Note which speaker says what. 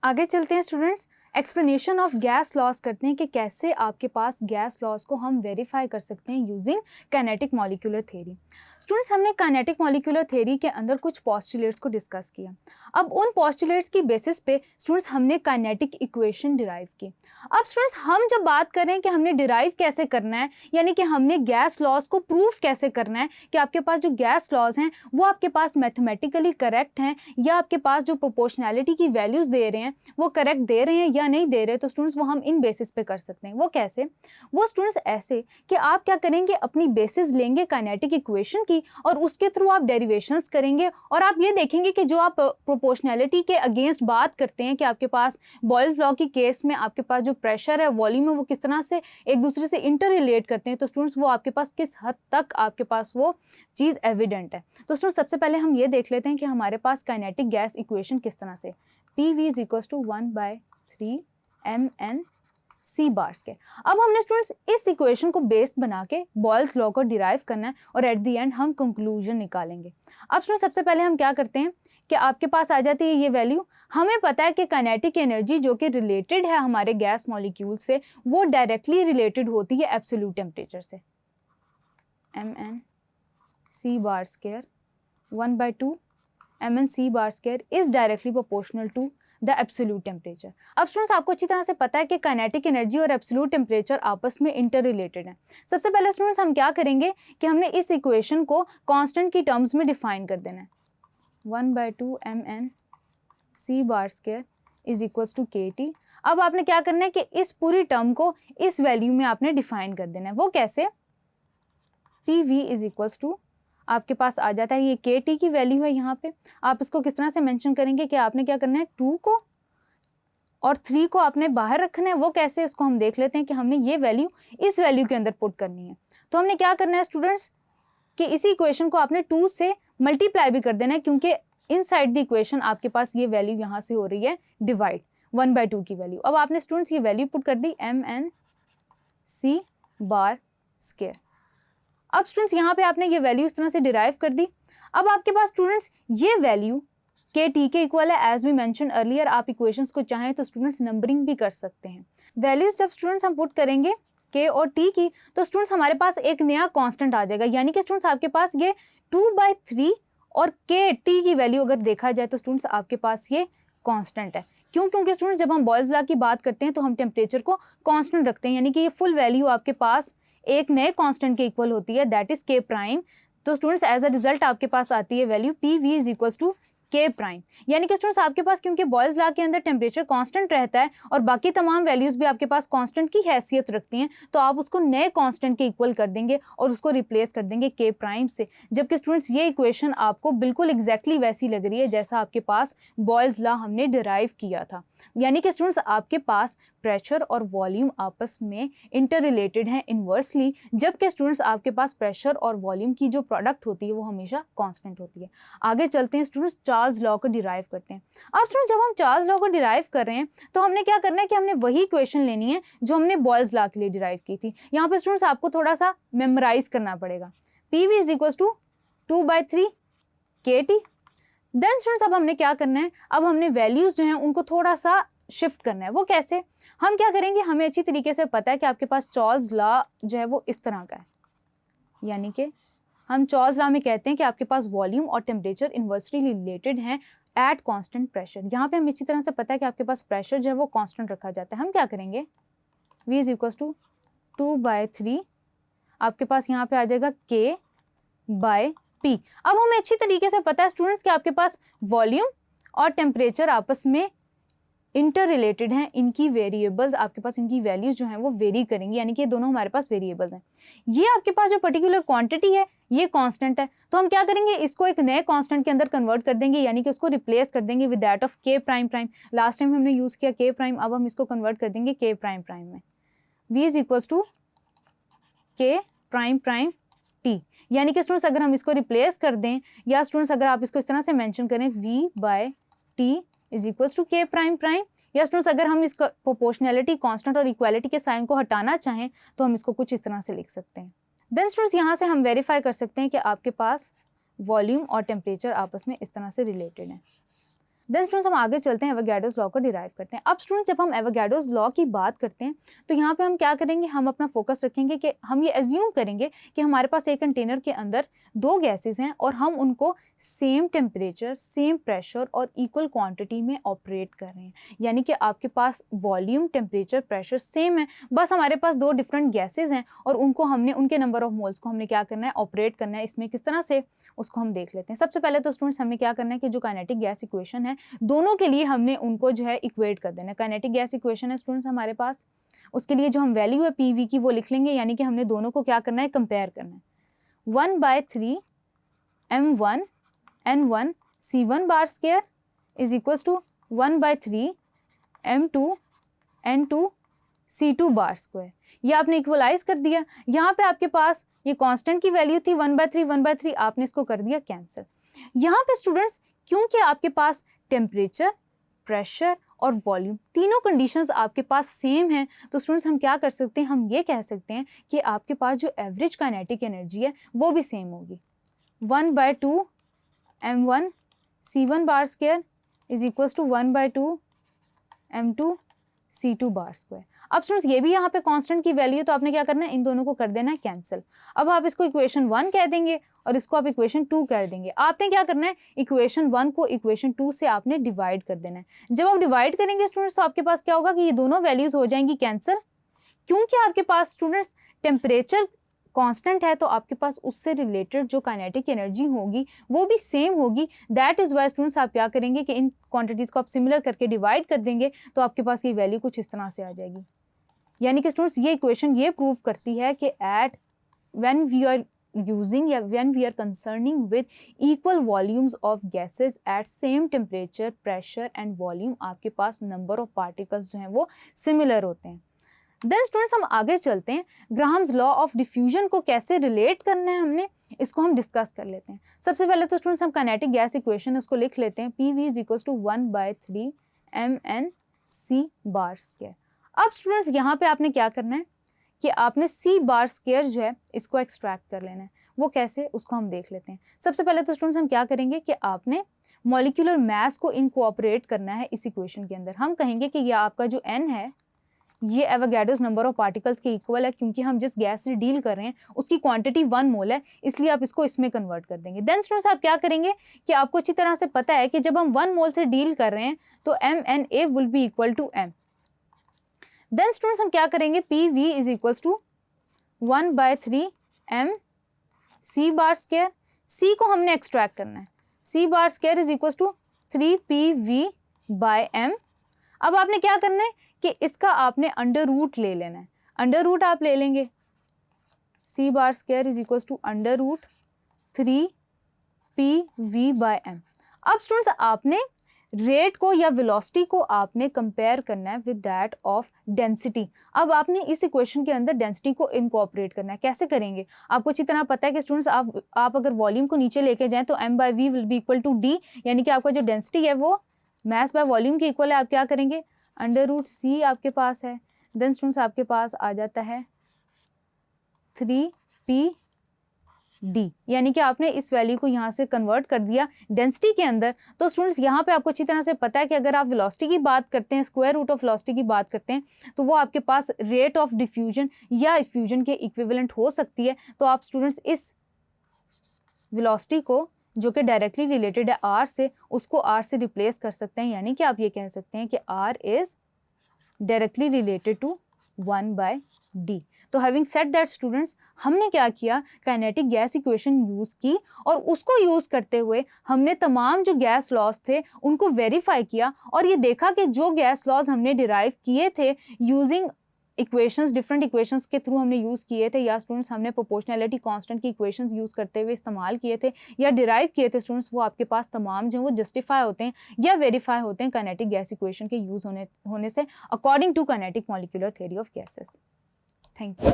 Speaker 1: आगे चलते हैं students, explanation of gas laws करते हैं कि कैसे आपके पास गैस लॉस को हम वेरीफाई कर सकते हैं using kinetic molecular theory. Students, हमने काइनेटिक मॉलिक्यूलर थ्योरी के अंदर कुछ पोस्टुलेट्स को डिस्कस किया। अब उन पोस्टुलेट्स की बेसिस पे स्टूडेंट्स हमने काइनेटिक इक्वेशन डिराइव की। अब स्टूडेंट्स, हम जब बात करें कि हमने डिराइव कैसे करना है, यानी कि हमने गैस लॉस को प्रूफ कैसे करना है कि आपके पास जो गैस लॉस हैं वो आपके पास मैथमेटिकली करेक्ट हैं या आपके पास जो प्रोपोर्शनैलिटी की वैल्यूज दे रहे हैं वो करेक्ट दे रहे हैं या नहीं दे रहे, तो स्टूडेंट्स वो हम इन बेसिस पे कर सकते हैं। वो कैसे? वो स्टूडेंट्स ऐसे कि आप क्या करेंगे, अपनी बेसिस लेंगे काइनेटिक इक्वेशन की और उसके थ्रू आप डेरिवेशंस करेंगे और आप ये देखेंगे कि जो आप प्रोपोर्शनैलिटी के अगेंस्ट बात करते हैं कि आपके पास बॉयल्स लॉ की केस में आपके पास जो प्रेशर है, वॉल्यूम है, वो किस तरह से एक दूसरे से इंटर रिलेट करते हैं, तो स्टूडेंट्स वो आपके पास किस हद तक आपके पास वो चीज़ एविडेंट है। तो स्टूडेंट्स सबसे पहले हम ये देख लेते हैं कि हमारे पास काइनेटिक गैस इक्वेशन किस तरह से PV is equals to 1/3 MnC bar square. अब हमने स्टूडेंट्स इस इक्वेशन को बेस बना के बॉयल्स लॉ को डिराइव करना है और एट द एंड हम कंक्लूजन निकालेंगे। अब स्टूडेंट्स सबसे पहले हम क्या करते हैं कि आपके पास आ जाती है ये वैल्यू। हमें पता है कि काइनेटिक एनर्जी जो कि रिलेटेड है हमारे गैस मॉलिक्यूल से, वो डायरेक्टली रिलेटेड होती है एब्सोल्यूट टेम्परेचर से। MnC bar square 1/2 MnC bar square is directly proportional to the absolute temperature. अब स्टूडेंट्स आपको अच्छी तरह से पता है कि काइनेटिक एनर्जी और एब्सोल्यूट टेम्परेचर आपस में इंटर रिलेटेड है। सबसे पहले स्टूडेंट्स हम क्या करेंगे कि हमने इस इक्वेशन को कांस्टेंट की टर्म्स में डिफाइन कर देना है। 1/2 MnC bar square is equals to KT। अब आपने क्या करना है कि इस पूरी टर्म को इस वैल्यू में आपने डिफाइन कर देना है। वो कैसे? PV इज इक्वल्स टू, आपके पास आ जाता है ये KT की वैल्यू है। यहाँ पे आप इसको किस तरह से मेंशन करेंगे कि आपने क्या करना है, 2 को और 3 को आपने बाहर रखना है। वो कैसे, इसको हम देख लेते हैं कि हमने ये वैल्यू इस वैल्यू के अंदर पुट करनी है। तो हमने क्या करना है स्टूडेंट्स कि इसी इक्वेशन को आपने 2 से मल्टीप्लाई भी कर देना है, क्योंकि इनसाइड द इक्वेशन आपके पास ये वैल्यू यहाँ से हो रही है डिवाइड 1/2 की वैल्यू। अब आपने स्टूडेंट्स ये वैल्यू पुट कर दी MnC बार स्क्वायर। अब स्टूडेंट्स यहाँ पे आपने ये वैल्यू इस तरह से डिराइव कर दी। अब आपके पास स्टूडेंट्स ये वैल्यू KT के इक्वल है, एज वी मेंशन अर्लियर। आप इक्वेशंस को चाहें तो स्टूडेंट्स नंबरिंग भी कर सकते हैं। वैल्यूज जब स्टूडेंट्स हम पुट करेंगे K और T की, तो स्टूडेंट्स हमारे पास एक नया कांस्टेंट आ जाएगा, यानी कि स्टूडेंट्स आपके पास ये 2/3 और KT की वैल्यू अगर देखा जाए तो स्टूडेंट्स आपके पास ये कांस्टेंट है। क्यों? क्योंकि स्टूडेंट्स जब हम बॉयल्स लॉ की बात करते हैं तो हम टेम्परेचर को कांस्टेंट रखते हैं, यानी कि ये फुल वैल्यू आपके पास एक नए कांस्टेंट के इक्वल होती है, दैट इज K प्राइम। तो स्टूडेंट्स एज अ रिजल्ट आपके पास आती है value PV is equals to K prime. यानी कि स्टूडेंट्स आपके पास क्योंकि बॉयल्स लॉ के अंदर टेम्परेचर कांस्टेंट रहता है और बाकी तमाम वैल्यूज भी आपके पास कांस्टेंट की हैसियत रखती हैं, तो आप उसको नए कांस्टेंट के इक्वल कर देंगे और उसको रिप्लेस कर देंगे K प्राइम से। जबकि स्टूडेंट्स ये इक्वेशन आपको बिल्कुल एग्जैक्टली वैसी लग रही है जैसा आपके पास बॉयल्स लॉ हमने डिराइव किया था। यानी कि स्टूडेंट्स आपके पास प्रेशर और वॉल्यूम आपस में इंटर रिलेटेड हैं इन्वर्सली, जबकि स्टूडेंट्स आपके पास प्रेशर और वॉल्यूम की जो प्रोडक्ट होती है वो हमेशा कांस्टेंट होती है। आगे चलते हैं स्टूडेंट्स, चार्ल्स लॉ को डिराइव करते हैं। अब स्टूडेंट्स जब हम चार्ल्स लॉ को डिराइव कर रहे हैं तो हमने क्या करना है कि हमने वही इक्वेशन लेनी है जो हमने बॉयल्स लॉ के लिए डिराइव की थी। यहाँ पे स्टूडेंट्स आपको थोड़ा सा मेमोराइज करना पड़ेगा। PV is equals to 2/3 KT। Then students अब हमने क्या करना है, अब हमने वैल्यूज जो हैं उनको थोड़ा सा शिफ्ट करना है। वो कैसे? हम क्या करेंगे, हमें अच्छी तरीके से पता है कि आपके पास चार्ल्स लॉ जो है वो इस तरह का है, यानी कि हम चार्ल्स लॉ में कहते हैं कि आपके पास वॉल्यूम और टेम्परेचर इन्वर्सली रिलेटेड हैं एट कांस्टेंट प्रेशर। यहाँ पे हमें अच्छी तरह से पता है कि आपके पास प्रेशर जो है वो कांस्टेंट रखा जाता है। हम क्या करेंगे, V इज इक्वल्स टू 2/3, आपके पास यहाँ पे आ जाएगा K/P। अब हमें अच्छी तरीके से पता है स्टूडेंट्स कि आपके पास वॉल्यूम और टेम्परेचर आपस में इंटर रिलेटेड हैं, इनकी वेरिएबल्स आपके पास, इनकी वैल्यूज जो हैं वो वेरी करेंगी, यानी कि ये दोनों हमारे पास वेरिएबल्स हैं। ये आपके पास जो पर्टिकुलर क्वांटिटी है ये कांस्टेंट है, तो हम क्या करेंगे, इसको एक नए कांस्टेंट के अंदर कन्वर्ट कर देंगे, यानी कि उसको रिप्लेस कर देंगे with that of K prime prime. Last time हमने यूज किया K प्राइम, अब हम इसको कन्वर्ट कर देंगे K प्राइम प्राइम में। V is equals to K prime prime T। यानी कि स्टूडेंट्स अगर हम इसको रिप्लेस कर दें, या स्टूडेंट्स अगर आप इसको इस तरह से मेंशन करें V/T is equals to K prime prime, या स्टूडेंट्स अगर हम इसका प्रोपोर्शनैलिटी कांस्टेंट और इक्वालिटी के साइन को हटाना चाहें तो हम इसको कुछ इस तरह से लिख सकते हैं। देन स्टूडेंट्स यहाँ से हम वेरीफाई कर सकते हैं कि आपके पास वॉल्यूम और टेम्परेचर आपस में इस तरह से रिलेटेड हैं। देन स्टूडेंट्स हम आगे चलते हैं, एवोगाड्रोस लॉ को डिराइव करते हैं। अब स्टूडेंट्स जब हम एवोगाड्रोस लॉ की बात करते हैं तो यहाँ पे हम क्या करेंगे, हम अपना फोकस रखेंगे कि हम ये एज्यूम करेंगे कि हमारे पास एक कंटेनर के अंदर दो गैसेस हैं और हम उनको सेम टेम्परेचर, सेम प्रेशर और इक्वल क्वांटिटी में ऑपरेट कर रहे हैं। यानी कि आपके पास वॉल्यूम, टेम्परेचर, प्रेशर सेम है, बस हमारे पास दो डिफरेंट गैसेज हैं और उनको हमने, उनके नंबर ऑफ मोल्स को हमने क्या करना है, ऑपरेट करना है। इसमें किस तरह से, उसको हम देख लेते हैं। सबसे पहले तो स्टूडेंट्स हमें क्या करना है कि जो काइनेटिक गैस इक्वेशन है दोनों के लिए हमने उनको जो है इक्वेट कर देना है। काइनेटिक गैस इक्वेशन है स्टूडेंट्स हमारे पास, उसके लिए जो हम वैल्यू है पी वी की वो लिख लेंगे, यानी कि हमने दोनों को क्या करना है, कंपेयर करना है। 1/3 m1 n1 c1 bar square is equal to 1/3 m2 n2 c2 bar square. ये आपने इक्वलाइज कर दिया। यहाँ पे आपके पास ये कांस्टेंट की वैल्यू थी 1/3 आपने इसको कर दिया कैंसिल। यहाँ पे स्टूडेंट्स क्योंकि आपके पास टेम्परेचर, प्रेशर और वॉल्यूम तीनों कंडीशंस आपके पास सेम हैं, तो स्टूडेंट्स हम क्या कर सकते हैं, हम ये कह सकते हैं कि आपके पास जो एवरेज काइनेटिक एनर्जी है वो भी सेम होगी। 1/2 m1 c1 bar square is equal to 1/2 m2 c2 bar square. अब स्टूडेंट्स ये भी यहाँ पे कांस्टेंट की वैल्यू है, तो आपने क्या करना है, इन दोनों को कर देना है कैंसिल। अब आप इसको इक्वेशन 1 कह देंगे और इसको आप इक्वेशन 2 कर देंगे। आपने क्या करना है, इक्वेशन 1 को इक्वेशन 2 से आपने डिवाइड कर देना है। जब आप डिवाइड करेंगे स्टूडेंट्स तो आपके पास क्या होगा कि ये दोनों वैल्यूज हो जाएंगी कैंसिल। क्योंकि आपके पास स्टूडेंट्स टेम्परेचर कांस्टेंट है तो आपके पास उससे रिलेटेड जो काइनेटिक एनर्जी होगी वो भी सेम होगी। दैट इज वाई स्टूडेंट्स आप क्या करेंगे कि इन क्वांटिटीज को आप सिमिलर करके डिवाइड कर देंगे तो आपके पास ये वैल्यू कुछ इस तरह से आ जाएगी। यानी कि स्टूडेंट्स ये इक्वेशन ये प्रूव करती है कि at when we are using या when we are concerning with equal volumes of gases at same temperature, pressure and volume, आपके पास number of particles जो हैं वो similar होते हैं। देन स्टूडेंट्स हम आगे चलते हैं, ग्राहम्स लॉ ऑफ डिफ्यूजन को कैसे रिलेट करना है हमने इसको हम डिस्कस कर लेते हैं। सबसे पहले तो स्टूडेंट्स हम काइनेटिक गैस इक्वेशन है उसको लिख लेते हैं, P V is equal to 1/3 mn bar square. अब स्टूडेंट्स यहाँ पे आपने क्या करना है कि आपने सी बार स्क्वायर जो है इसको एक्सट्रैक्ट कर लेना है। वो कैसे, उसको हम देख लेते हैं। सबसे पहले तो स्टूडेंट्स हम क्या करेंगे कि आपने मॉलिक्यूलर मास को इनकोऑपरेट करना है इस इक्वेशन के अंदर। हम कहेंगे कि यह आपका जो n है ये एवोगाड्रोस नंबर ऑफ पार्टिकल्स के इक्वल है, क्योंकि हम जिस गैस से डील कर रहे हैं उसकी क्वांटिटी 1 मोल है, इसलिए आप इसको इसमें कन्वर्ट कर देंगे। देन स्टूडेंट्स आप क्या करेंगे कि आपको अच्छी तरह से पता है कि जब हम 1 मोल से डील कर रहे हैं तो mNA will be equal to m। Then students हम क्या करेंगे, PV is equal to 1/3 mc bar square. C को हमने एक्सट्रैक्ट करना है, C bar square is equal to 3PV/m। अब आपने क्या करना है कि इसका आपने अंडर रूट ले लेना है। अंडर रूट आप ले लेंगे, C bar square is equal to under root 3PV/m। अब स्टूडेंट्स आपने रेट को या वेलोसिटी को आपने कंपेयर करना है विद दैट ऑफ डेंसिटी। अब आपने इस इक्वेशन के अंदर डेंसिटी को इनकॉर्पोरेट करना है। कैसे करेंगे, आपको अच्छी तरह पता है कि स्टूडेंट्स आप अगर वॉल्यूम को नीचे लेके जाएं तो m/v will be equal to d, यानी कि आपका जो डेंसिटी है वो मास बाय वॉल्यूम के इक्वल है। आप क्या करेंगे, अंडर रूट c आपके पास है, देन स्टूडेंट्स आपके पास आ जाता है 3PD, यानी कि आपने इस वैल्यू को यहाँ से कन्वर्ट कर दिया डेंसिटी के अंदर। तो स्टूडेंट्स यहाँ पे आपको अच्छी तरह से पता है कि अगर आप वेलोसिटी की बात करते हैं, स्क्वायर रूट ऑफ वेलोसिटी की बात करते हैं, तो वो आपके पास रेट ऑफ डिफ्यूजन या फ्यूजन के इक्विवेलेंट हो सकती है। तो आप स्टूडेंट्स इस वेलोसिटी को जो कि डायरेक्टली रिलेटेड है r से, उसको r से रिप्लेस कर सकते हैं, यानी कि आप ये कह सकते हैं कि r is directly related to 1/d। तो हैविंग सेड दैट स्टूडेंट्स हमने क्या किया, काइनेटिक गैस इक्वेशन यूज की और उसको यूज करते हुए हमने तमाम जो गैस लॉज थे उनको वेरीफाई किया और ये देखा कि जो गैस लॉज हमने डिराइव किए थे यूजिंग इक्वेशंस, डिफरेंट इक्वेशंस के थ्रू हमने यूज़ किए थे, या स्टूडेंट्स हमने प्रोपोर्शनैलिटी कांस्टेंट की इक्वेशंस यूज़ करते हुए इस्तेमाल किए थे या डिराइव किए थे स्टूडेंट्स, वो आपके पास तमाम जो वो जस्टिफाई होते हैं या वेरीफाई होते हैं काइनेटिक गैस इक्वेशन के यूज़ होने से according to kinetic molecular theory of gases. Thank you.